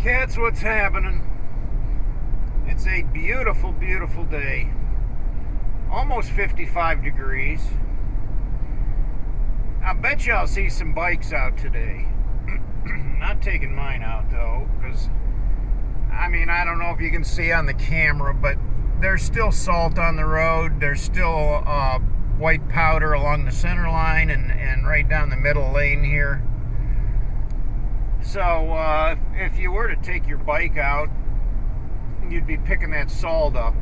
Cats, what's happening? It's a beautiful, beautiful day. Almost 55 degrees. I bet you I'll see some bikes out today. Not taking mine out though, because I don't know if you can see on the camera, but there's still salt on the road. There's still white powder along the center line and right down the middle lane here. So if you were to take your bike out, you'd be picking that salt up,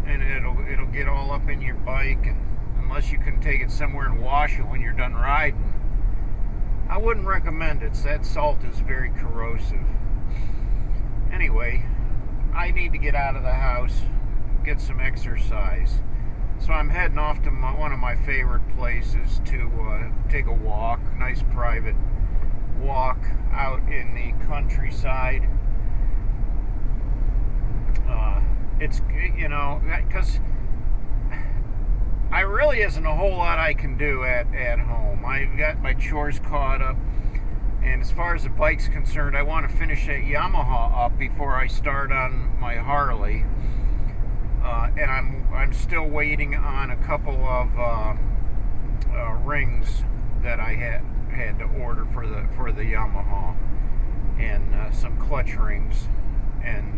and it'll get all up in your bike. And unless you can take it somewhere and wash it when you're done riding, I wouldn't recommend it. That salt is very corrosive. Anyway, I need to get out of the house, get some exercise. So I'm heading off to one of my favorite places to take a walk, nice private walk out in the countryside. It's, because I really isn't a whole lot I can do at home. I've got my chores caught up, and as far as the bike's concerned, I want to finish that Yamaha up before I start on my Harley. And I'm still waiting on a couple of rings that I had to order for the Yamaha, and some clutch rings, and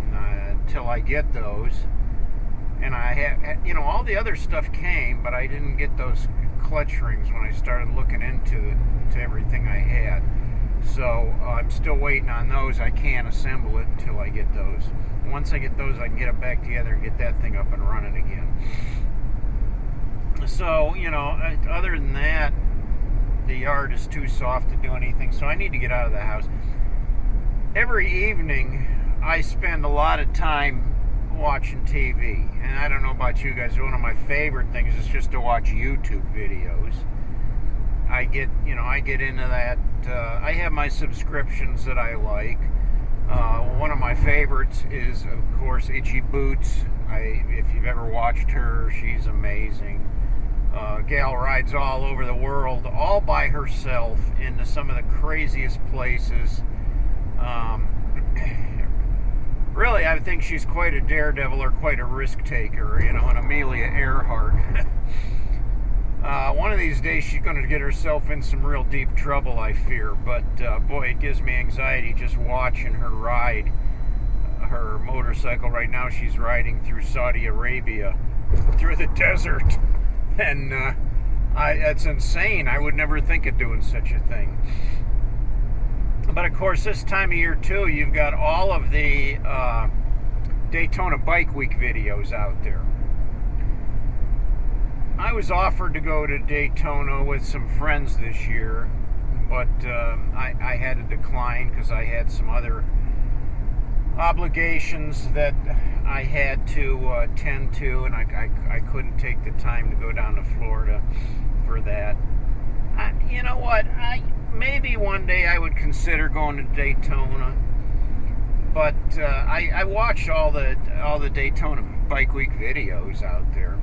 until I get those, and I have, all the other stuff came, but I didn't get those clutch rings when I started looking into everything I had. So I'm still waiting on those. I can't assemble it until I get those. Once I get those, I can get it back together and get that thing up and running again. So, other than that, the yard is too soft to do anything, so I need to get out of the house. Every evening, I spend a lot of time watching TV, and I don't know about you guys, one of my favorite things is just to watch YouTube videos. I get into that. I have my subscriptions that I like. One of my favorites is, of course, Itchymoche. If you've ever watched her, she's amazing. Gal rides all over the world, all by herself, into some of the craziest places. Really, I think she's quite a daredevil, or quite a risk taker, an Amelia Earhart. One of these days she's going to get herself in some real deep trouble, I fear. But boy, it gives me anxiety just watching her ride her motorcycle. Right now she's riding through Saudi Arabia, through the desert. And that's insane. I would never think of doing such a thing. But of course, this time of year too, you've got all of the Daytona Bike Week videos out there. I was offered to go to Daytona with some friends this year, but I had to decline because I had some other obligations that I had to attend to, and I couldn't take the time to go down to Florida for that. You know what? Maybe one day I would consider going to Daytona, but I watched all the Daytona Bike Week videos out there.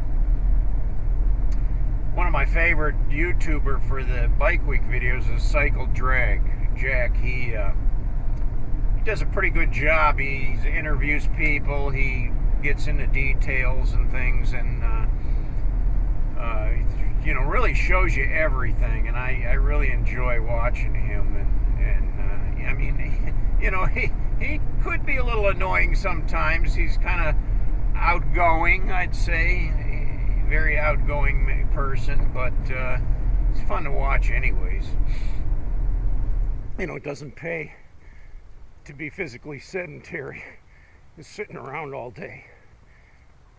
One of my favorite YouTuber for the Bike Week videos is Cycle Drag Jack. He does a pretty good job. He interviews people. He gets into details and things, and really shows you everything. And I really enjoy watching him. He could be a little annoying sometimes. He's kind of outgoing, I'd say, a very outgoing person, but it's fun to watch anyways. It doesn't pay to be physically sedentary, just sitting around all day.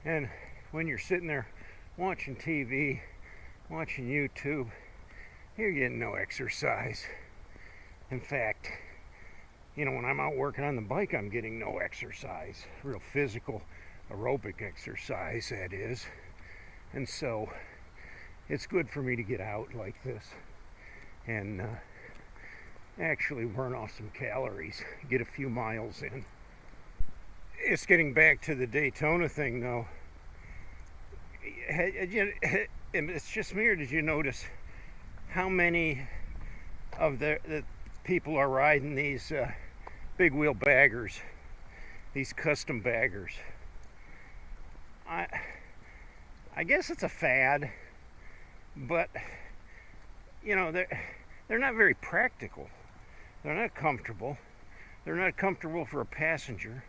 And when you're sitting there watching TV, watching YouTube, you're getting no exercise. In fact, when I'm out working on the bike, I'm getting no exercise, real physical, aerobic exercise, that is. And so it's good for me to get out like this and actually burn off some calories, get a few miles in. It's getting back to the Daytona thing, though. It's just me, or did you notice how many of the people are riding these big wheel baggers, these custom baggers. I guess it's a fad, but you know, they're not very practical. They're not comfortable. They're not comfortable for a passenger,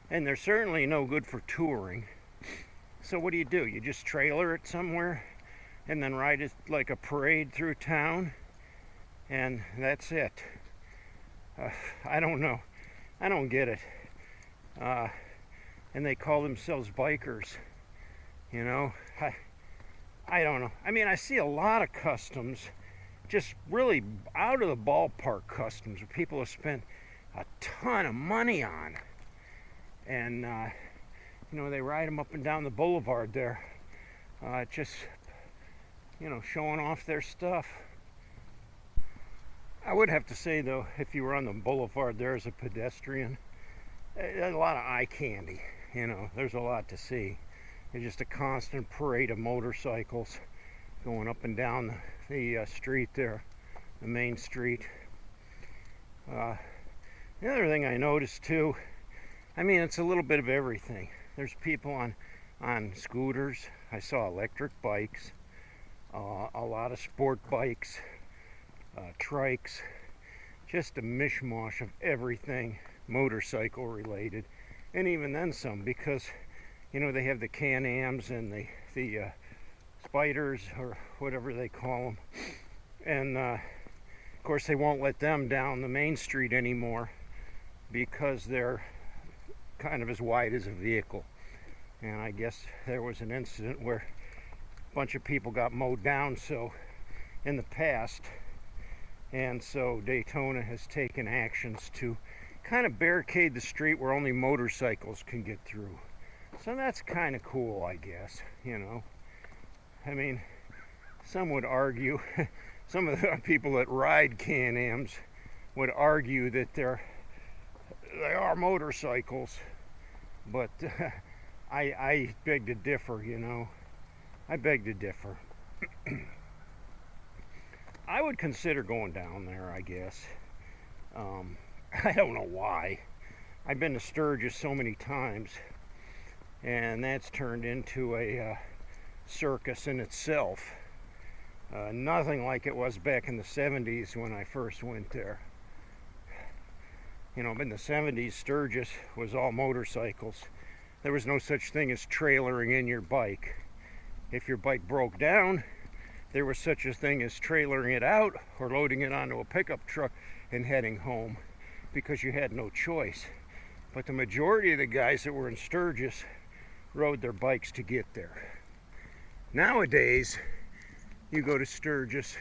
and they're certainly no good for touring. So what do? You just trailer it somewhere and then ride it like a parade through town, and that's it. I don't know. I don't get it. And they call themselves bikers. You know, I don't know. I mean, I see a lot of customs, just really out of the ballpark customs, where people have spent a ton of money on. And, you know, they ride them up and down the boulevard there, just, you know, showing off their stuff. I would have to say, though, if you were on the boulevard there as a pedestrian, there's a lot of eye candy. You know, there's a lot to see. It's just a constant parade of motorcycles going up and down the street there, the main street. The other thing I noticed too, I mean, it's a little bit of everything. There's people on scooters. I saw electric bikes, a lot of sport bikes, trikes, just a mishmash of everything motorcycle related, and even then some, because you know, they have the Can-Ams and the Spiders, or whatever they call them, and of course they won't let them down the main street anymore because they're kind of as wide as a vehicle. And I guess there was an incident where a bunch of people got mowed down so in the past, and so Daytona has taken actions to kind of barricade the street where only motorcycles can get through. So that's kind of cool, I guess, you know. I mean, some would argue, some of the people that ride Can-Ams would argue that they are motorcycles, but I beg to differ, you know. I beg to differ. I would consider going down there, I guess. I don't know why. I've been to Sturgis so many times, and that's turned into a circus in itself. Nothing like it was back in the 70s when I first went there. You know, in the 70s, Sturgis was all motorcycles. There was no such thing as trailering in your bike. If your bike broke down, there was such a thing as trailering it out or loading it onto a pickup truck and heading home, because you had no choice. But the majority of the guys that were in Sturgis rode their bikes to get there. Nowadays, you go to Sturgis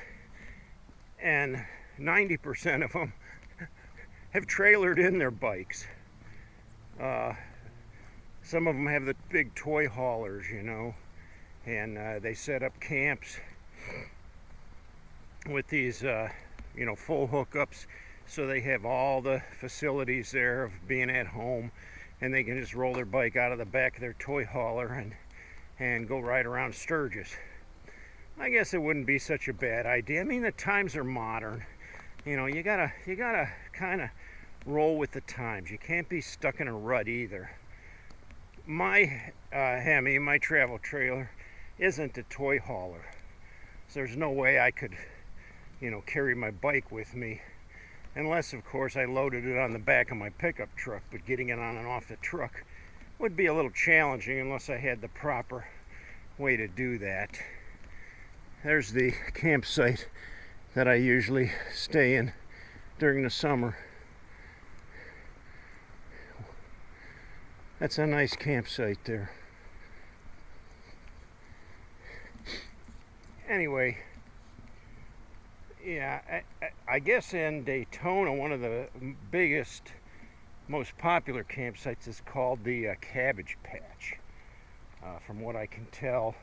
and 90% of them have trailered in their bikes. Some of them have the big toy haulers, you know, and they set up camps with these, you know, full hookups, so they have all the facilities there of being at home, and they can just roll their bike out of the back of their toy hauler and go right around Sturgis. I guess it wouldn't be such a bad idea. I mean, the times are modern. You know, you gotta kind of roll with the times. You can't be stuck in a rut either. My Hemi, my travel trailer, isn't a toy hauler, so there's no way I could, you know, carry my bike with me, unless of course I loaded it on the back of my pickup truck. But getting it on and off the truck would be a little challenging unless I had the proper way to do that. There's the campsite that I usually stay in during the summer. That's a nice campsite there. Anyway, yeah, I guess in Daytona, one of the biggest, most popular campsites is called the Cabbage Patch. From what I can tell,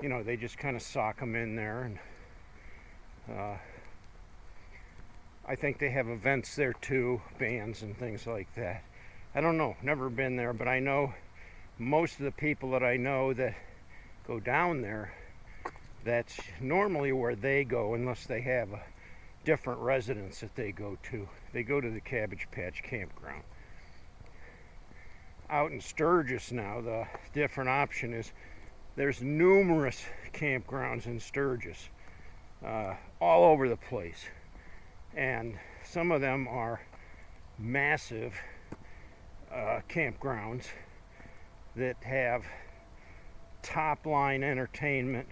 you know, they just kind of sock them in there, and I think they have events there too, bands and things like that. I don't know, never been there, but I know most of the people that I know that go down there, that's normally where they go, unless they have a different residents that they go to. They go to the Cabbage Patch Campground. Out in Sturgis now, the different option is there's numerous campgrounds in Sturgis, all over the place. And some of them are massive campgrounds that have top line entertainment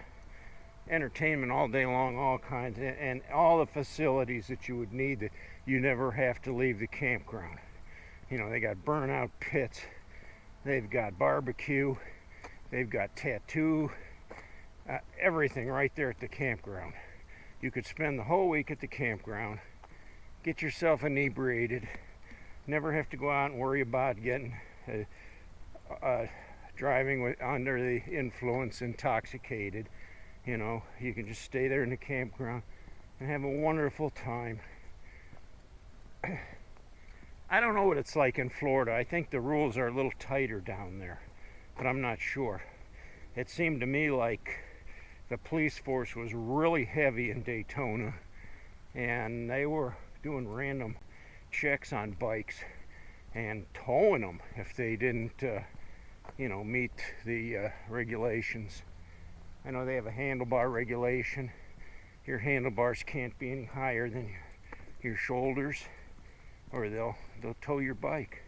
all day long, all kinds, and all the facilities that you would need, that you never have to leave the campground. You know, they got burnout pits, they've got barbecue, they've got tattoo, everything right there at the campground. You could spend the whole week at the campground, get yourself inebriated, never have to go out and worry about getting driving under the influence, intoxicated. You know, you can just stay there in the campground and have a wonderful time. I don't know what it's like in Florida. I think the rules are a little tighter down there, but I'm not sure. It seemed to me like the police force was really heavy in Daytona, and they were doing random checks on bikes and towing them if they didn't, meet the regulations. I know they have a handlebar regulation. Your handlebars can't be any higher than your shoulders, or they'll tow your bike.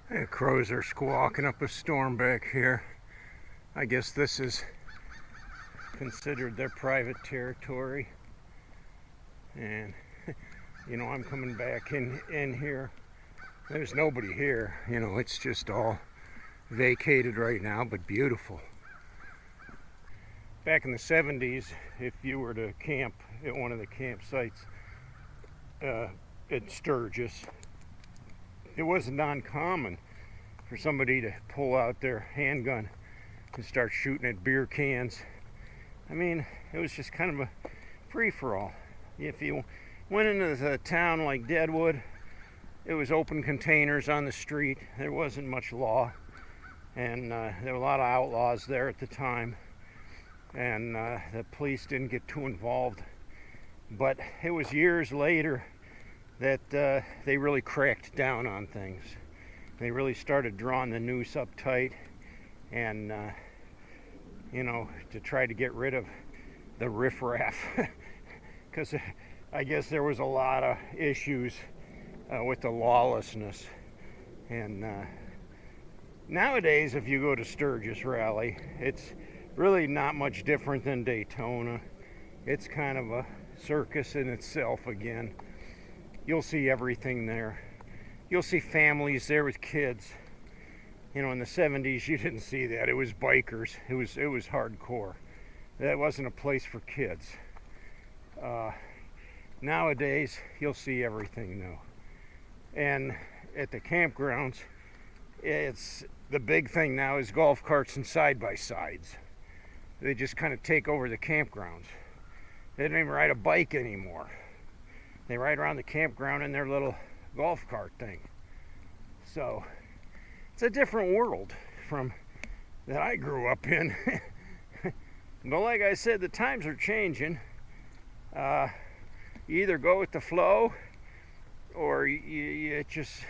The crows are squawking up a storm back here. I guess this is considered their private territory. And I'm coming back in here. There's nobody here. It's just all vacated right now, but beautiful. Back in the 70s, if you were to camp at one of the campsites at Sturgis, it wasn't uncommon for somebody to pull out their handgun and start shooting at beer cans. I mean, it was just kind of a free-for-all. If you went into a town like Deadwood, it was open containers on the street. There wasn't much law, and there were a lot of outlaws there at the time, and the police didn't get too involved. But it was years later that they really cracked down on things. They really started drawing the noose up tight, and to try to get rid of the riffraff, because I guess there was a lot of issues with the lawlessness. And nowadays, if you go to Sturgis Rally, it's really not much different than Daytona. It's kind of a circus in itself again. You'll see everything there. You'll see families there with kids. In the 70s, you didn't see that. It was bikers. It was hardcore. That wasn't a place for kids. Nowadays, you'll see everything though. And at the campgrounds, it's the big thing now is golf carts and side-by-sides. They just kind of take over the campgrounds. They don't even ride a bike anymore. They ride around the campground in their little golf cart thing. So it's a different world from that I grew up in. But like I said, the times are changing. You either go with the flow, or you just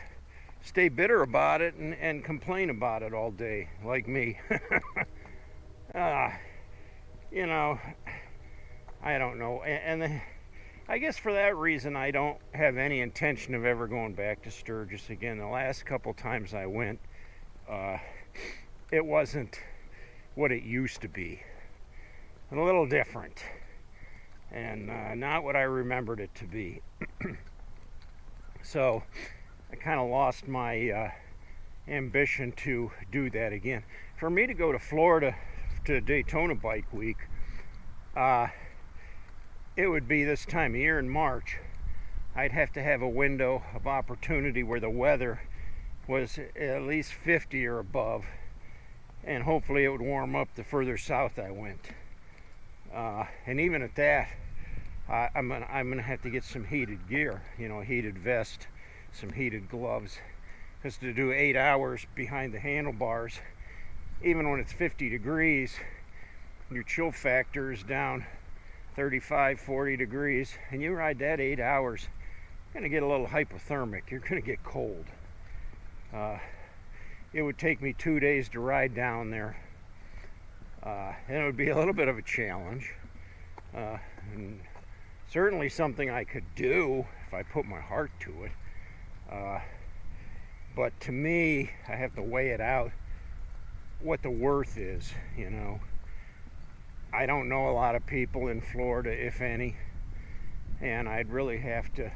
stay bitter about it and complain about it all day, like me. I don't know. And I guess for that reason, I don't have any intention of ever going back to Sturgis again. The last couple times I went, it wasn't what it used to be. A little different. And not what I remembered it to be. So I kind of lost my ambition to do that again. For me to go to Florida to Daytona Bike Week, it would be this time of year in March. I'd have to have a window of opportunity where the weather was at least 50 or above, and hopefully it would warm up the further south I went. And even at that, I'm gonna have to get some heated gear, a heated vest, some heated gloves, because to do 8 hours behind the handlebars even when it's 50 degrees, your chill factor is down 35, 40 degrees, and you ride that 8 hours, you're going to get a little hypothermic. You're going to get cold. It would take me 2 days to ride down there, and it would be a little bit of a challenge, and certainly something I could do if I put my heart to it. But to me, I have to weigh it out, what the worth is, you know. I don't know a lot of people in Florida, if any, and I'd really have to,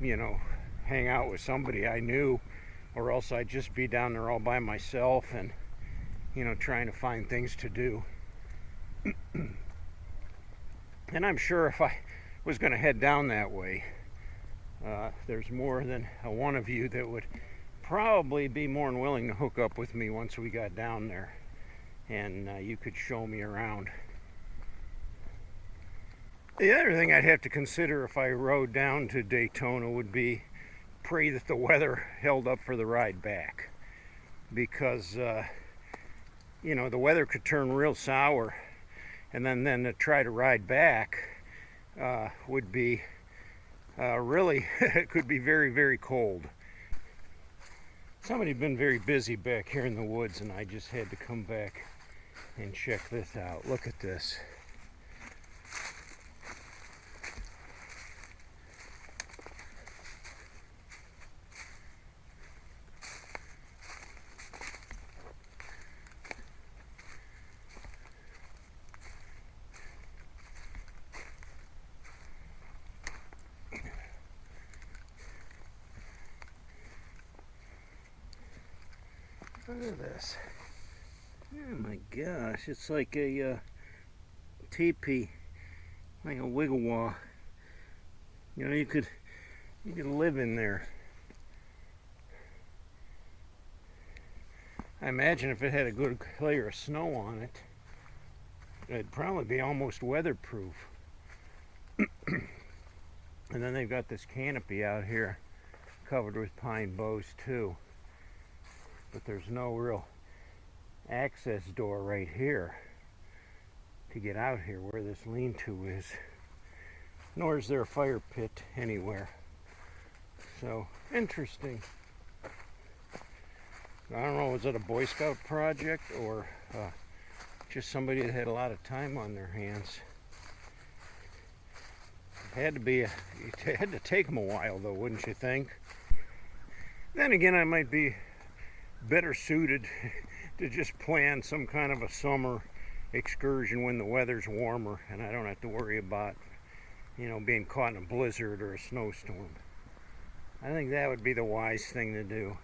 you know, hang out with somebody I knew, or else I'd just be down there all by myself and, you know, trying to find things to do. And I'm sure if I was going to head down that way, there's more than one of you that would probably be more than willing to hook up with me once we got down there, and you could show me around. The other thing I'd have to consider if I rode down to Daytona would be pray that the weather held up for the ride back, because you know, the weather could turn real sour, and then to try to ride back would be really, it could be very, very cold. Somebody's been very busy back here in the woods, and I just had to come back and check this out. Look at this. Look at this. Oh my gosh, it's like a teepee, like a wiggle-wah. You know, you could live in there. I imagine if it had a good layer of snow on it, it'd probably be almost weatherproof. And then they've got this canopy out here covered with pine boughs too. But there's no real access door right here to get out here where this lean-to is. Nor is there a fire pit anywhere. So, interesting. I don't know, was it a Boy Scout project or just somebody that had a lot of time on their hands? It had to take them a while though, wouldn't you think? Then again, I might be better suited to just plan some kind of a summer excursion when the weather's warmer and I don't have to worry about, you know, being caught in a blizzard or a snowstorm. I think that would be the wise thing to do.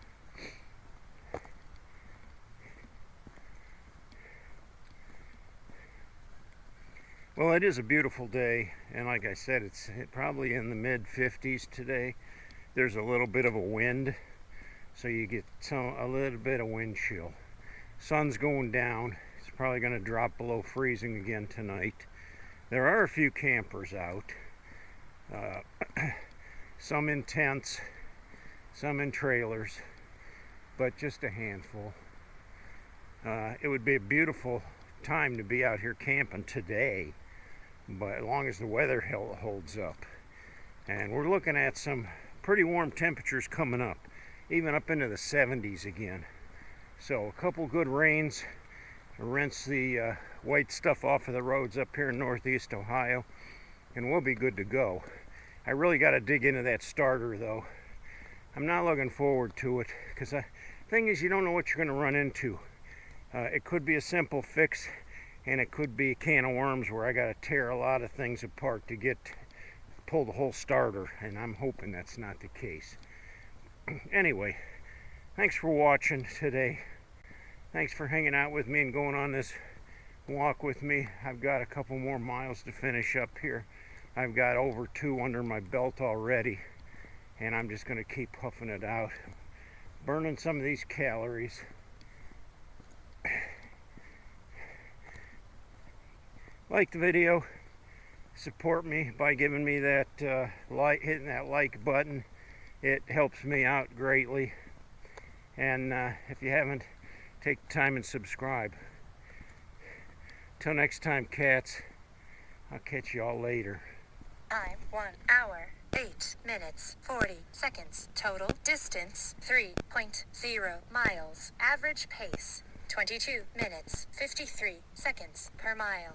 Well, it is a beautiful day, and like I said, it's probably in the mid-50s today. There's a little bit of a wind, so you get a little bit of wind chill. Sun's going down. It's probably going to drop below freezing again tonight. There are a few campers out. Some in tents, some in trailers, but just a handful. It would be a beautiful time to be out here camping today, but as long as the weather holds up. And we're looking at some pretty warm temperatures coming up, even up into the 70s again. So a couple good rains to rinse the white stuff off of the roads up here in northeast Ohio, and we'll be good to go. I really got to dig into that starter though. I'm not looking forward to it, because the thing is, you don't know what you're going to run into. It could be a simple fix, and it could be a can of worms where I got to tear a lot of things apart to pull the whole starter, and I'm hoping that's not the case. Anyway, thanks for watching today. Thanks for hanging out with me and going on this walk with me. I've got a couple more miles to finish up here. I've got over 2 under my belt already, and I'm just going to keep puffing it out, burning some of these calories. Like the video, support me by giving me that hitting that like button. It helps me out greatly. And if you haven't Take the time and subscribe. Till next time, cats. I'll catch you all later. Time 1 hour, 8 minutes, 40 seconds. Total distance 3.0 miles. Average pace 22 minutes, 53 seconds per mile.